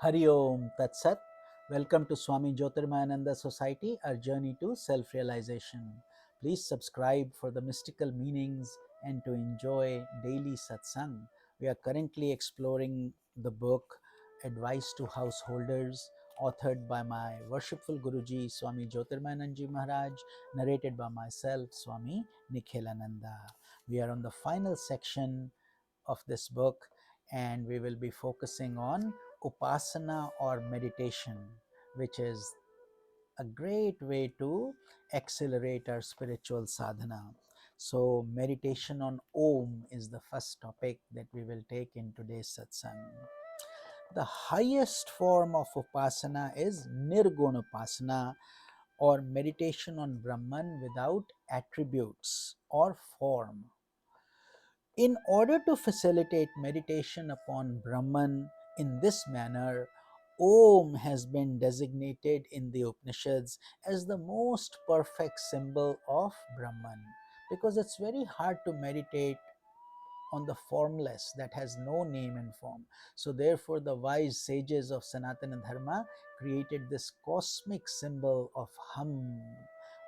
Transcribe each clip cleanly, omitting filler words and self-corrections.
Hari Om Tat Sat. Welcome to Swami Jyotirmayananda Society, our journey to self realization. Please subscribe for the mystical meanings and to enjoy daily satsang. We are currently exploring the book Advice to Householders, authored by my worshipful Guruji Swami Jyotirmayananda Maharaj, narrated by myself, Swami Nikhilananda. We are on the final section of this book, and we will be focusing on upasana or meditation, which is a great way to accelerate our spiritual sadhana. So, meditation on Om is the first topic that we will take in today's satsang. The highest form of upasana is nirguna upasana, or meditation on Brahman without attributes or form. In order to facilitate meditation upon Brahman in this manner, Om has been designated in the Upanishads as the most perfect symbol of Brahman, because it's very hard to meditate on the formless that has no name and form. So therefore the wise sages of Sanatana Dharma created this cosmic symbol of Hum,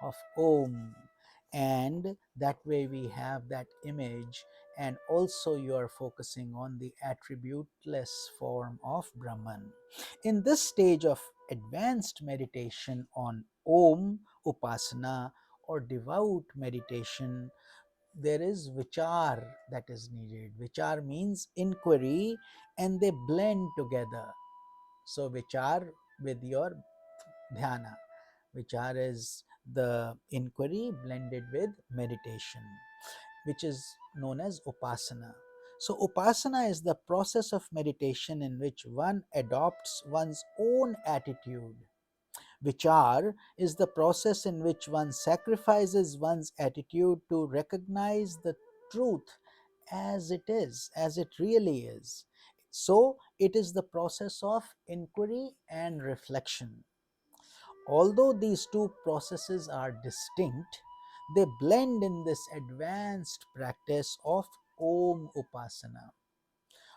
of Om, and that way we have that image. And also you are focusing on the attributeless form of Brahman. In this stage of advanced meditation on Om Upasana or devout meditation, there is vichar that is needed. Vichar means inquiry, and they blend together. So vichar with your dhyana. Vichar is the inquiry blended with meditation, which is known as upasana. So upasana is the process of meditation in which one adopts one's own attitude. Vichar is the process in which one sacrifices one's attitude to recognize the truth as it is, as it really is. So, it is the process of inquiry and reflection. Although these two processes are distinct, they blend in this advanced practice of Om Upasana.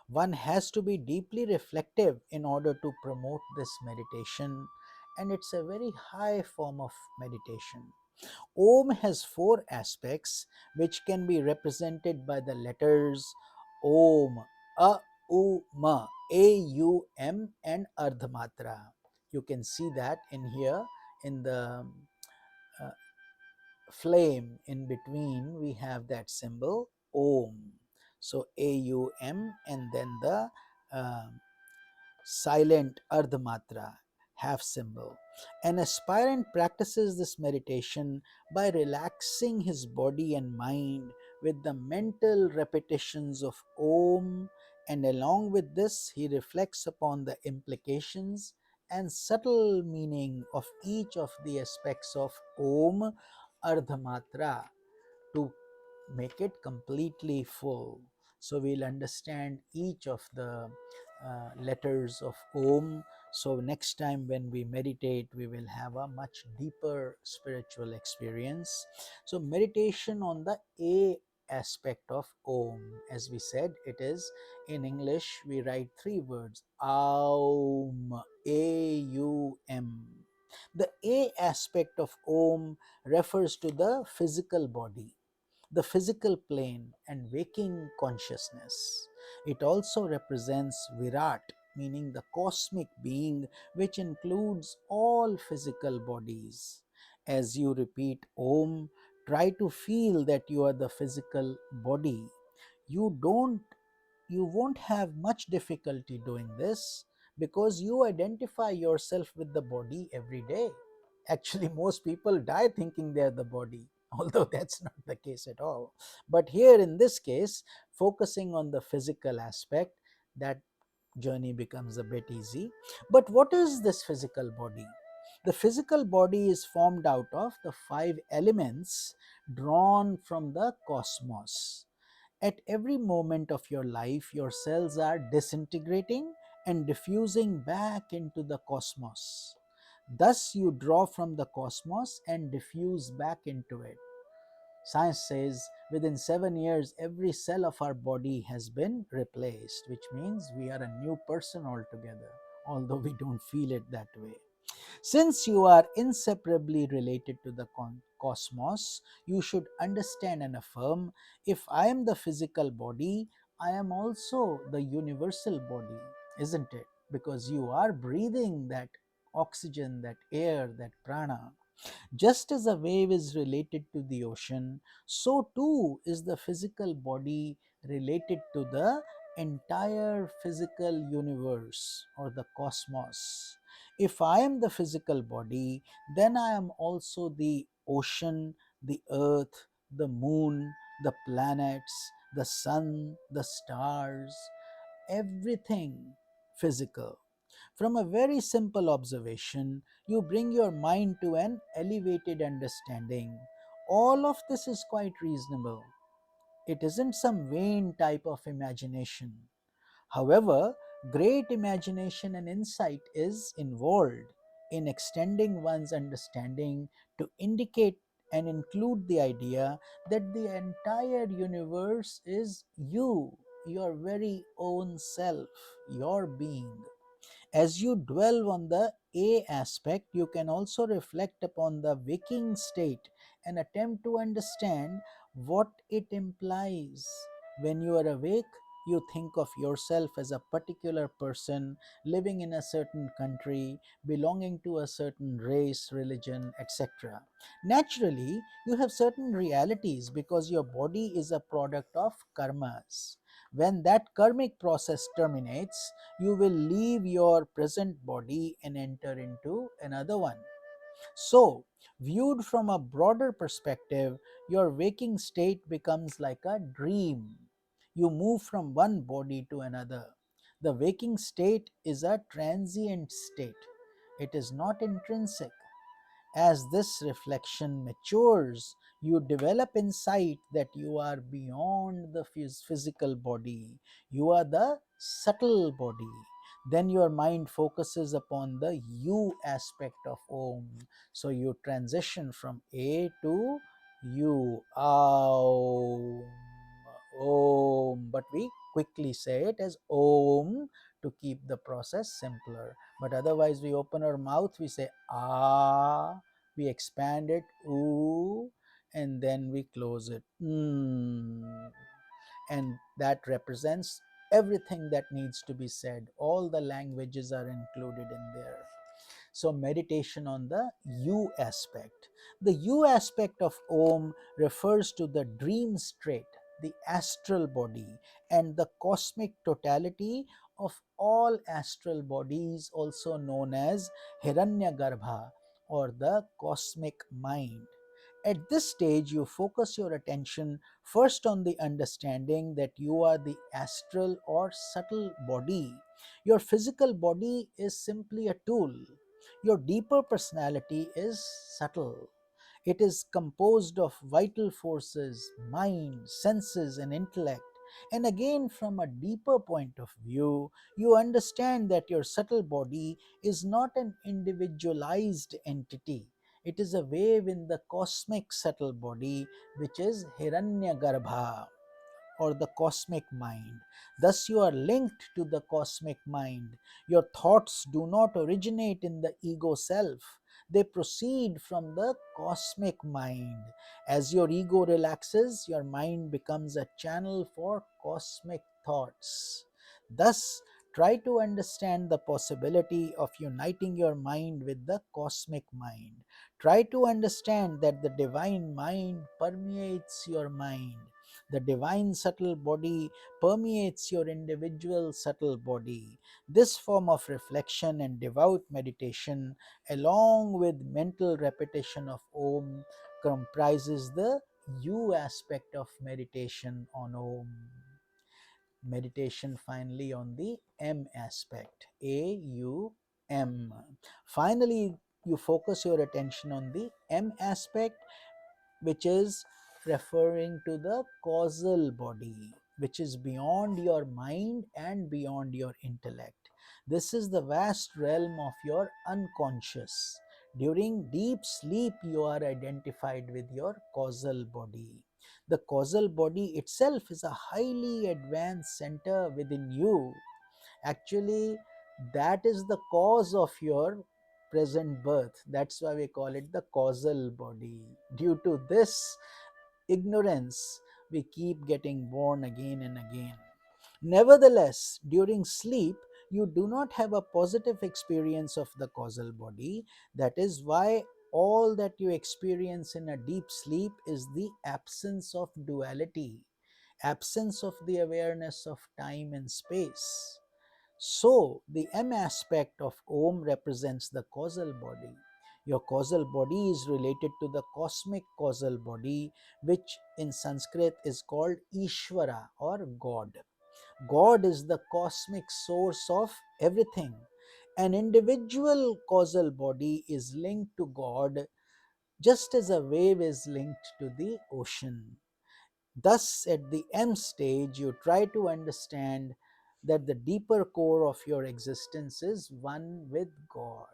One has to be deeply reflective in order to promote this meditation, and it's a very high form of meditation. Om has four aspects which can be represented by the letters Om, A, U, Ma, A, U, M, and Ardhamatra. You can see that in here in the uh, flame in between, we have that symbol Om. So AUM, and then the silent Ardhamatra, half symbol. An aspirant practices this meditation by relaxing his body and mind with the mental repetitions of Om, and along with this, he reflects upon the implications and subtle meaning of each of the aspects of Om Ardhamatra to make it completely full. So we'll understand each of the letters of Om. So next time when we meditate, we will have a much deeper spiritual experience. So meditation on the A aspect of Om, as we said, it is in English we write three words Aum, A-U-M. The A aspect of Om refers to the physical body, the physical plane, and waking consciousness. It also represents Virat, meaning the cosmic being, which includes all physical bodies. As you repeat Om, try to feel that you are the physical body. You don't you won't have much difficulty doing this because you identify yourself with the body every day. Actually, most people die thinking they're the body, although that's not the case at all. But here in this case, focusing on the physical aspect, that journey becomes a bit easy. But what is this physical body? The physical body is formed out of the five elements drawn from the cosmos. At every moment of your life, your cells are disintegrating and diffusing back into the cosmos. Thus, you draw from the cosmos and diffuse back into it. Science says within 7 years, every cell of our body has been replaced, which means we are a new person altogether. although we don't feel it that way. Since you are inseparably related to the cosmos, you should understand and affirm, if I am the physical body, I am also the universal body, isn't it? Because you are breathing that oxygen, that air, that prana. Just as a wave is related to the ocean, so too is the physical body related to the entire physical universe or the cosmos. If I am the physical body, then I am also the ocean, the earth, the moon, the planets, the sun, the stars, everything physical. From a very simple observation, you bring your mind to an elevated understanding. All of this is quite reasonable. It isn't some vain type of imagination. However, great imagination and insight is involved in extending one's understanding to indicate and include the idea that the entire universe is you, your very own self, your being. As you dwell on the A aspect, you can also reflect upon the waking state and attempt to understand what it implies. When you are awake, you think of yourself as a particular person living in a certain country, belonging to a certain race, religion, etc. Naturally, you have certain realities because your body is a product of karmas. When that karmic process terminates, you will leave your present body and enter into another one. So, viewed from a broader perspective, your waking state becomes like a dream. You move from one body to another. The waking state is a transient state, it is not intrinsic. As this reflection matures, you develop insight that you are beyond the physical body, you are the subtle body. Then your mind focuses upon the you aspect of Om. So you transition from A to U. Aum. Om. But we quickly say it as Om to keep the process simpler. But otherwise, we open our mouth, we say Ah, we expand it, ooh, and then we close it, and that represents everything that needs to be said. All the languages are included in there. So, meditation on the you aspect. The you aspect of Om refers to the dream state, the astral body, and the cosmic totality of all astral bodies, also known as Hiranyagarbha or the cosmic mind. At this stage, you focus your attention first on the understanding that you are the astral or subtle body. Your physical body is simply a tool. Your deeper personality is subtle. It is composed of vital forces, mind, senses, and intellect. And again, from a deeper point of view, you understand that your subtle body is not an individualized entity. It is a wave in the cosmic subtle body, which is Hiranyagarbha or the cosmic mind. Thus, you are linked to the cosmic mind. Your thoughts do not originate in the ego self, they proceed from the cosmic mind. As your ego relaxes, your mind becomes a channel for cosmic thoughts. Thus, try to understand the possibility of uniting your mind with the cosmic mind. Try to understand that the divine mind permeates your mind. The divine subtle body permeates your individual subtle body. This form of reflection and devout meditation, along with mental repetition of Om, comprises the you aspect of meditation on Om. Meditation finally on the M aspect, AUM. Finally, you focus your attention on the M aspect, which is referring to the causal body, which is beyond your mind and beyond your intellect. This is the vast realm of your unconscious. During deep sleep, you are identified with your causal body. The causal body itself is a highly advanced center within you. Actually, That is the cause of your present birth. That's why we call it the causal body. Due to this ignorance, we keep getting born again and again. Nevertheless, during sleep, you do not have a positive experience of the causal body. That is why all that you experience in a deep sleep is the absence of duality, absence of the awareness of time and space. So, the M aspect of Om represents the causal body. Your causal body is related to the cosmic causal body, which in Sanskrit is called Ishvara or God. God is the cosmic source of everything. An individual causal body is linked to God just as a wave is linked to the ocean. Thus, at the M stage, you try to understand that the deeper core of your existence is one with God.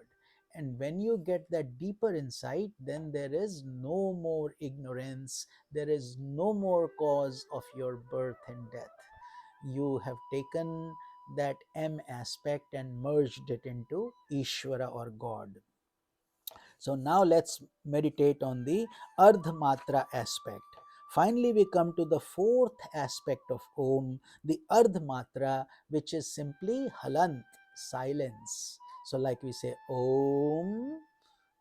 And when you get that deeper insight, then there is no more ignorance, there is no more cause of your birth and death. You have taken that M aspect and merged it into Ishvara or God. So now let's meditate on the Ardhamatra aspect. Finally, we come to the fourth aspect of Om, the Ardhamatra, which is simply Halant, silence. So, like we say Om,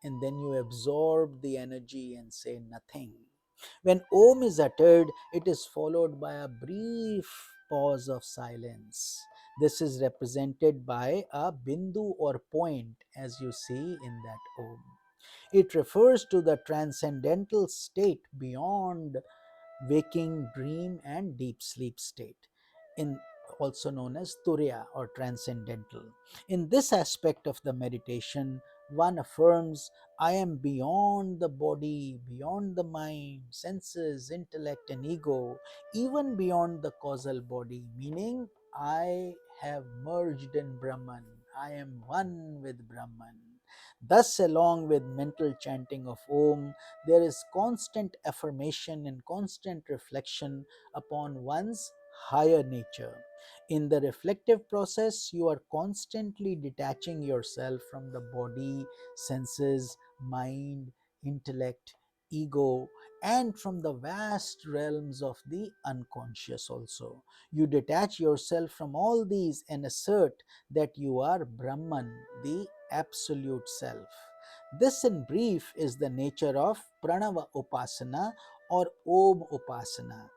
and then you absorb the energy and say nothing. When Om is uttered, it is followed by a brief pause of silence. This is represented by a bindu or point, as you see in that Om. It refers to the transcendental state beyond waking, dream, and deep sleep state, in also known as Turiya or transcendental. In this aspect of the meditation, one affirms, I am beyond the body, beyond the mind, senses, intellect, and ego, even beyond the causal body, meaning I have merged in Brahman. I am one with Brahman. Thus, along with mental chanting of Om, there is constant affirmation and constant reflection upon one's higher nature. In the reflective process, you are constantly detaching yourself from the body, senses, mind, intellect, ego, and from the vast realms of the unconscious also. You detach yourself from all these and assert that you are Brahman, the absolute self. This, in brief, is the nature of Pranava Upasana or Om Upasana.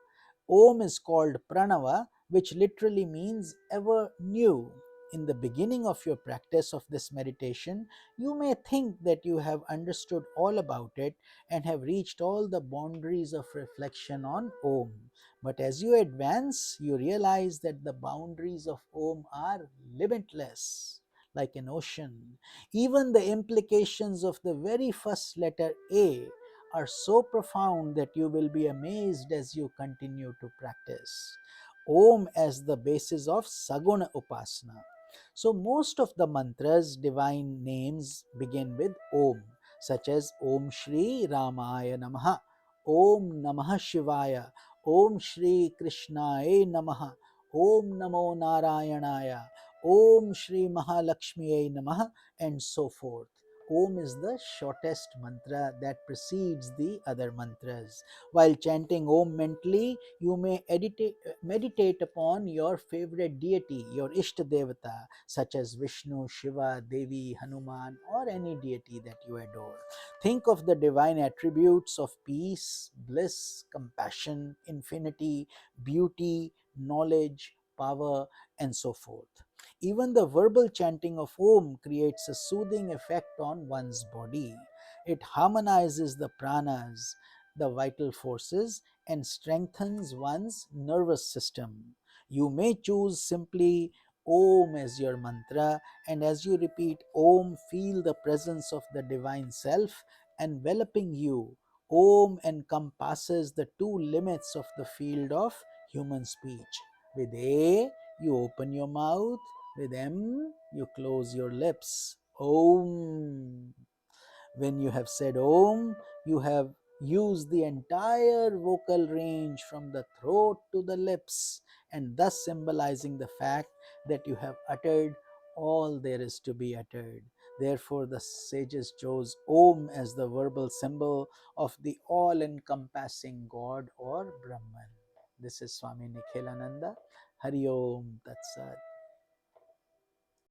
Om is called Pranava, which literally means ever new. In the beginning of your practice of this meditation, you may think that you have understood all about it and have reached all the boundaries of reflection on Om. But as you advance, you realize that the boundaries of Om are limitless, like an ocean. Even the implications of the very first letter A are so profound that you will be amazed as you continue to practice. Om as the basis of Saguna Upasana. So, most of the mantras, divine names, begin with Om, such as Om Shri Ramaya Namaha, Om Namah Shivaya, Om Shri Krishnaya Namaha, Om Namo Narayanaya, Om Shri Mahalakshmiye Namaha, and so forth. Om is the shortest mantra that precedes the other mantras. While chanting Om mentally, you may meditate upon your favorite deity, your Ishta Devata, such as Vishnu, Shiva, Devi, Hanuman, or any deity that you adore. Think of the divine attributes of peace, bliss, compassion, infinity, beauty, knowledge, power, and so forth. Even the verbal chanting of Om creates a soothing effect on one's body. It harmonizes the pranas, the vital forces, and strengthens one's nervous system. You may choose simply Om as your mantra, and as you repeat Om, feel the presence of the divine self enveloping you. Om encompasses the two limits of the field of human speech. With A, you open your mouth. With M, you close your lips. Om. When you have said Om, you have used the entire vocal range from the throat to the lips, and thus symbolizing the fact that you have uttered all there is to be uttered. Therefore, the sages chose Om as the verbal symbol of the all encompassing God or Brahman. This is Swami Nikhilananda. Hari Om Tat Sat.